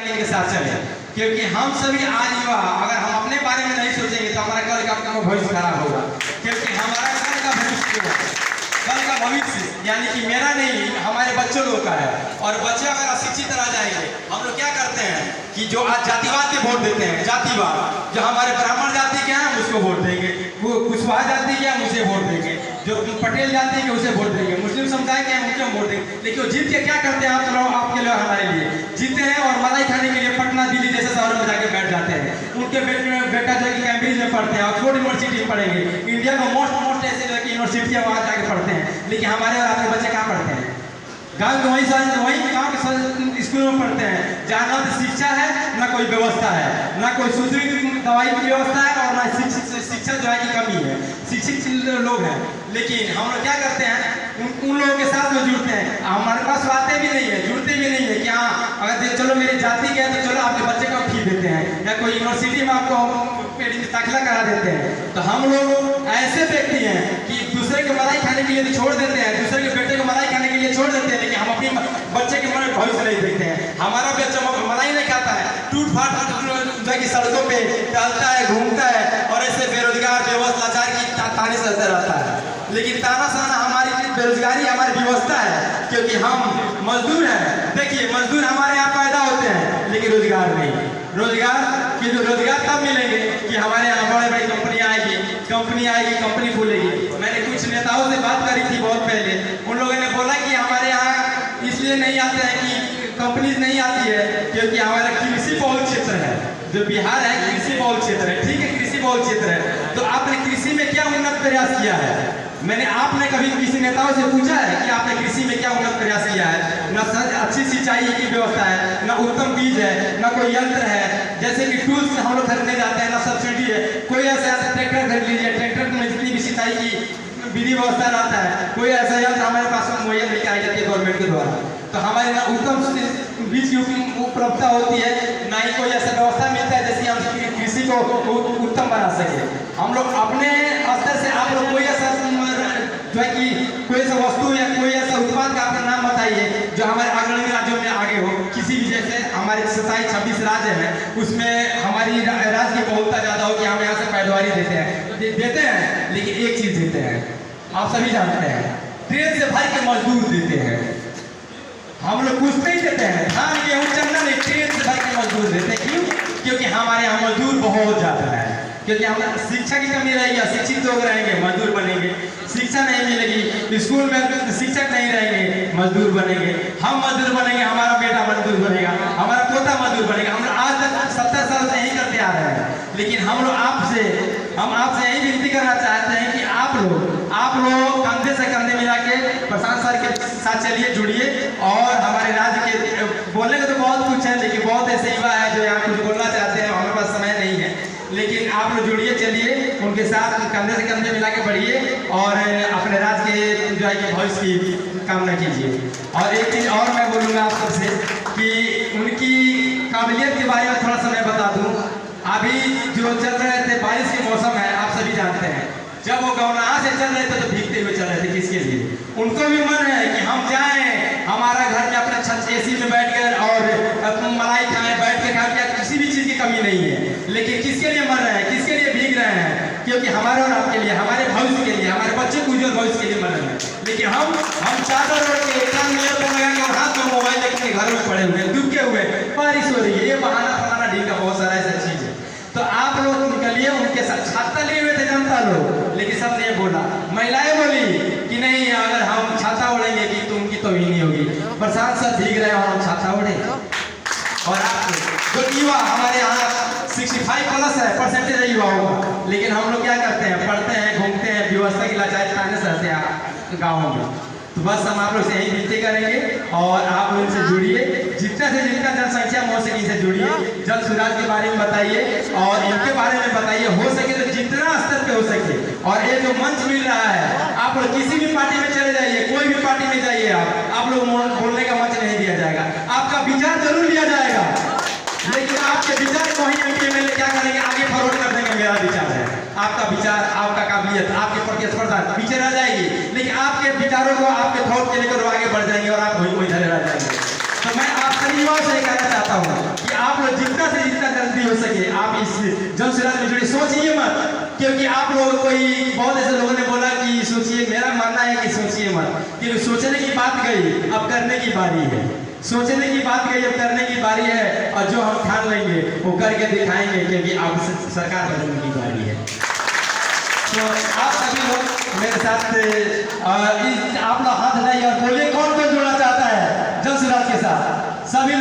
Line के साथ चले, क्योंकि हम सभी आज युवा अगर हम अपने बारे में नहीं सोचेंगे तो हमारा कल का भविष्य खराब होगा। क्योंकि हमारा कल का भविष्य यानी कि मेरा नहीं, हमारे बच्चों लोग का है। और बच्चे अगर अशिक्षित रह जाएंगे, हम लोग क्या करते हैं कि जो आज जातिवाद के वोट देते हैं, जातिवाद, जो हमारे ब्राह्मण जाति के हैं उसको वोट देंगे, वो कुशवाहा जाति के हैं उसे वोट देंगे, जो पटेल जाति के उसे वोट देंगे, मुस्लिम समुदाय के हैं उनके वोट देंगे। लेकिन वो जीत के क्या करते हैं, आप लोग आपके लोग हमारे लिए जीते हैं और मलाई खाने के लिए पटना दिल्ली जैसे शहरों में जाके बैठ जाते हैं। उनके बेटा जो कि कैम्ब्रिज में पढ़ते हैं, ऑक्सफोर्ड यूनिवर्सिटी में पढ़ेंगे, इंडिया का मोस्ट ऐसे जो कि यूनिवर्सिटी है वहाँ जाके पढ़ते हैं। लेकिन हमारे और आपके बच्चे कहाँ पढ़ते हैं? गाँव के वहीं गाँव के स्कूलों में पढ़ते हैं, जहाँ ना तो शिक्षा है ना कोई व्यवस्था है, ना कोई सुदृढ़ दवाई की व्यवस्था है और ना शिक्षा जो है की कमी है, शिक्षित लोग हैं। लेकिन हम लोग क्या करते हैं, उन लोगों के साथ में जुड़ते हैं। हमारे पास आते भी नहीं है, जुड़ते भी नहीं है कि हाँ अगर चलो मेरी जाति के है तो चलो आपके बच्चे को फी देते हैं या कोई यूनिवर्सिटी में आपको दाखिला करा देते हैं। तो हम लोग ऐसे व्यक्ति हैं कि दूसरे के मलाई खाने के लिए तो छोड़ देते हैं, दूसरे के बेटे को मलाई खाने के लिए छोड़ देते हैं, लेकिन हम अपनी बच्चे के मन में भविष्य नहीं देखते हैं। हमारा बच्चा मलाई नहीं खाता है, टूट फाट की सड़कों पे टहलता है, घूमता है और ऐसे बेरोजगार बेबस लाचार की ताने सहता रहता है। लेकिन ताना सहना हमारी बेरोजगारी हमारी व्यवस्था है, क्योंकि हम मजदूर हैं। देखिए मजदूर हमारे यहाँ पैदा होते हैं लेकिन रोजगार नहीं। रोजगार तब मिलेंगे कि हमारे यहाँ बड़े बड़ी कंपनियाँ आएगी, कंपनी खुलेगी। मैंने कुछ नेताओं से बात करी थी बहुत पहले, उन लोगों ने बोला कि हमारे यहाँ इसलिए नहीं आते हैं कि कंपनीज नहीं आती है क्योंकि हमारा कृषि बहुल क्षेत्र है, जो बिहार है कृषि बहुल क्षेत्र है। ठीक है, कृषि बहुल क्षेत्र है, तो आपने कृषि में क्या उन्नत प्रयास किया है? आपने कभी किसी नेताओं से पूछा है कि आपने कृषि में क्या उन्नत प्रयास किया है? न अच्छी सिंचाई की व्यवस्था है, न उत्तम बीज है, न कोई यंत्र है, जैसे कि टूल्स हम लोग खरीदने जाते हैं, न सब्सिडी है। कोई ऐसा ट्रैक्टर खरीद लीजिए, ट्रैक्टर में जितनी भी सिंचाई की विधि व्यवस्था रहता है, कोई ऐसा यंत्र हमारे पास मुहैया नहीं कराई जाती है गवर्नमेंट के द्वारा। तो हमारे ना उत्तम बीज की उपलब्धता होती है, ना ही कोई ऐसा व्यवस्था मिलता है जैसे हम कृषि को उत्तम बना सके। हम लोग अपने स्तर से आप लोग कोई ऐसा जो है कि कोई ऐसा वस्तु या कोई ऐसा उत्पाद का अपना नाम बताइए जो हमारे अग्रणी राज्यों में आगे हो। किसी भी जैसे हमारे 27-26 राज्य हैं, उसमें हमारी राज्य की बहुलता ज़्यादा हो कि हम यहाँ से पैदावारी देते हैं, लेकिन एक चीज़ देते हैं, आप सभी जानते हैं, ट्रेन से भर के मजदूर देते हैं। हम लोग कुछ नहीं देते हैं, धान गेहूँ चन्ना नहीं, ट्रेन से भर के मजदूर देते हैं। क्यों? क्योंकि हमारे यहाँ मजदूर बहुत ज़्यादा है, क्योंकि हम शिक्षा की कमी रहेगी, शिक्षित लोग रहेंगे मजदूर बनेंगे, शिक्षा नहीं मिलेगी, स्कूल में शिक्षक नहीं रहेंगे मजदूर बनेंगे, हम मजदूर बनेंगे, हमारा बेटा मजदूर बनेगा, हमारा पोता मजदूर बनेगा। हम लोग आज तक 70 साल से यही करते आ रहे हैं, लेकिन हम आपसे यही विनती करना चाहते हैं कि आप लोग कंधे से कंधे मिला के प्रशांत सर के साथ चलिए, जुड़िए। और हमारे राज्य के बोलने को तो बहुत कुछ है, लेकिन बहुत ऐसे युवा है जो यहाँ कुछ बोलना चाहते हैं, हमारे पास समय नहीं है, लेकिन आप लोग जुड़िए, चलिए उनके साथ कंधे से कंधे मिला के बढ़िए और अपने राज्य के जो है कि भविष्य की कामना कीजिए। और एक चीज़ और मैं बोलूँगा आप सबसे कि उनकी काबिलियत के बारे में थोड़ा सा मैं बता दूँ। अभी जो चल रहे थे, बारिश के मौसम है, आप सभी जानते हैं, जब वो गौनाहा से चल रहे थे तो भीगते हुए चल रहे थे। किसके लिए? उनको भी मन है कि हम जाएं हमारा घर में अपने छत AC में बैठकर और मलाई खाएं, बैठ के खाएं, क्या किसी भी चीज़ की कमी नहीं है। लेकिन किसके लिए मर रहे हैं, किसके लिए भीग रहे हैं? क्योंकि हमारे और आपके लिए, हमारे भविष्य के लिए, हमारे बच्चे को उज्जवल भविष्य के लिए मर रहे हैं। लेकिन हम चादर ओढ़ के लगा के हाथ में मोबाइल लेकर घर में पड़े हुए, दुबके हुए, बारिश हो रही है, ये बहाना फलाना ढींगा, बहुत सारा ऐसा चीज़ है। तो आप लोग निकलिए उनके साथ। छाता लिए हुए थे जनता लोग, लेकिन सबने बोला, महिलाएं बोली कि नहीं, अगर हम छाता ओढ़ेंगे कि तो उनकी तोहीन नहीं होगी। प्रशांत सर भीग रहे हैं और हम छाता ओढ़े। और आप जो युवा हमारे यहाँ 65+ है परसेंटेज है युवाओं का, लेकिन हम लोग क्या करते हैं, पढ़ते हैं, घूमते हैं, व्यवस्था की लाचारी ताने सहते हैं गाँव में। तो बस हम आप लोग से यही विनती करेंगे और आप उनसे जुड़िए, जितना से जितना जनसंख्या हो सके इनसे जुड़िए, जल सुराज के बारे में बताइए और इनके बारे में बताइए, हो सके तो जितना स्तर पे हो सके। और ये जो मंच मिल रहा है, आप लोग किसी भी पार्टी में चले जाइए, कोई भी पार्टी में जाइए, आप लोग बोलने का मंच नहीं दिया जाएगा, आपका विचार जरूर लिया जाएगा, लेकिन आपके विचार को ही MPML क्या करेंगे, आगे फॉरवर्ड कर देंगे। मेरा विचार है, आपका विचार, आपका काबिलियत, आपके प्रतिस्पर्धा पीछे रह जाएगी, लेकिन आपके विचारों को, आपके थॉट के लेकर आगे बढ़ जाएंगे और आप वही रह जाएंगे। तो मैं आप सभी युवाओं से कहना चाहता हूँ कि आप लोग कोई बहुत ऐसे लोगों ने बोला कि सोचिए, मेरा मानना है कि सोचिए मत, कि सोचने की बात गई, अब करने की बारी है। सोचने की बात गई, अब करने की बारी है, और जो हम ठान लेंगे वो करके दिखाएंगे, क्योंकि अब सरकार बदलने की बारी है। तो आप सभी लोग मेरे साथ आप लोग हाथ हिलाइए और बोलिए कौन कौन जुड़ना चाहता है जन सुराज के साथ। सभी